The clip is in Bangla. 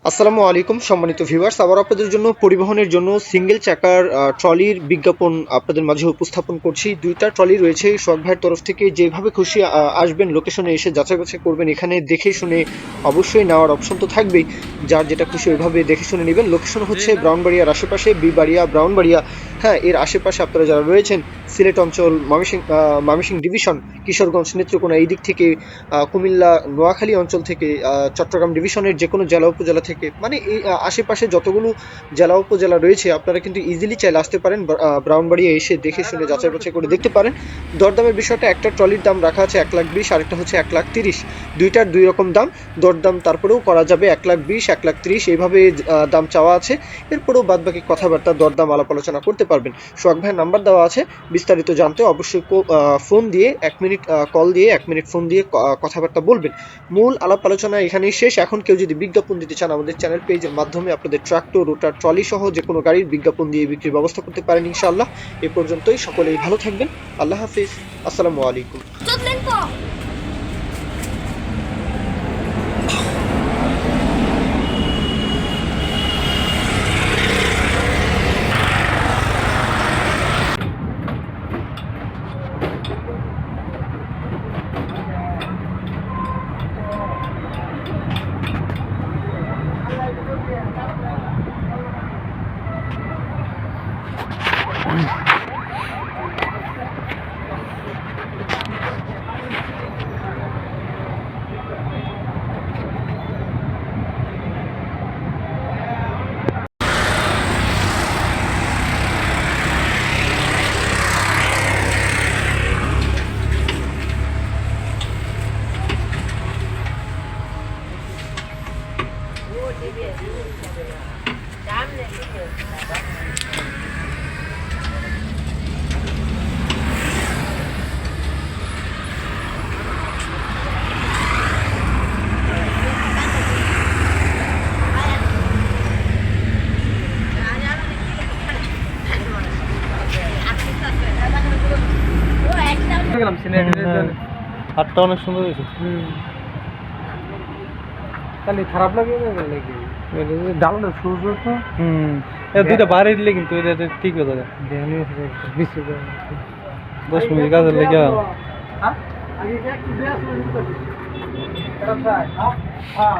আসসালামু আলাইকুম সম্মানিত ভিউয়ার্স, আবার আপনাদের জন্য পরিবহনের জন্য সিঙ্গেল চাকার ট্রলির বিজ্ঞাপন আপনাদের মাঝে উপস্থাপন করছি। দুইটা ট্রলি রয়েছে সোহাগ ভাইয়ের তরফ থেকে। যেভাবে খুশি আসবেন, লোকেশনে এসে যাচাই বাছাই করবেন। এখানে দেখে শুনে অবশ্যই নেওয়ার অপশন তো থাকবেই, যার যেটা খুশি ওইভাবে দেখে শুনে নেবেন। লোকেশন হচ্ছে ব্রাউনবাড়িয়ার আশেপাশে, বিবাড়িয়া ব্রাউনবাড়িয়া। হ্যাঁ, এর আশেপাশে আপনারা যারা রয়েছেন, সিলেট অঞ্চল, ময়মনসিংহ ডিভিশন, কিশোরগঞ্জ, নেত্রকোনা, এই দিক থেকে, কুমিল্লা, নোয়াখালী অঞ্চল থেকে, চট্টগ্রাম ডিভিশনের যে কোনো জেলা উপজেলা থেকে, মানে এই আশেপাশে যতগুলো জেলা উপজেলা রয়েছে, আপনারা কিন্তু ইজিলি চাইলে আসতে পারেন। ব্রাউনবাড়িয়া এসে দেখে শুনে যাচাই বাছাই করে দেখতে পারেন। দরদামের বিষয়টা, একটা ট্রলির দাম রাখা আছে 1,20,000, আরেকটা হচ্ছে 1,30,000। দুইটার দুই রকম দাম, দরদাম তারপরেও করা যাবে। 1,20,000, 1,30,000 এইভাবে দাম চাওয়া আছে। এরপরেও বাদ বাকি কথাবার্তা, দরদাম, আলাপ আলোচনা করতে পারবেন। সোহাগ ভাইয়ের নাম্বার দেওয়া আছে, বিস্তারিত জানতে অবশ্যই ফোন দিয়ে 1 মিনিট কল দিয়ে 1 মিনিট ফোন দিয়ে কথাবার্তা বলবেন। মূল আলাপ আলোচনা এখানেই শেষ। এখন কেউ যদি বিজ্ঞাপন দিতে চান, আমাদের চ্যানেল পেজের মাধ্যমে আপনাদের ট্রাক্টর, রোটার, ট্রলি সহ যে কোনো গাড়ির বিজ্ঞাপন দিয়ে বিক্রির ব্যবস্থা করতে পারেন ইনশাআল্লাহ। এ পর্যন্তই, সকলেই ভালো থাকবেন। আল্লাহ হাফিজ, আসসালামু আলাইকুম। গেলাম সিলেটের হাটটা অনেক সুন্দর হয়েছে। তাহলে খারাপ লাগে ডালটা সূর্য তো দুইটা বাড়ি দিলে কিন্তু এটা ঠিক হয়ে যাবে। 10 মিনিট কাজের লেগে হ্যাঁ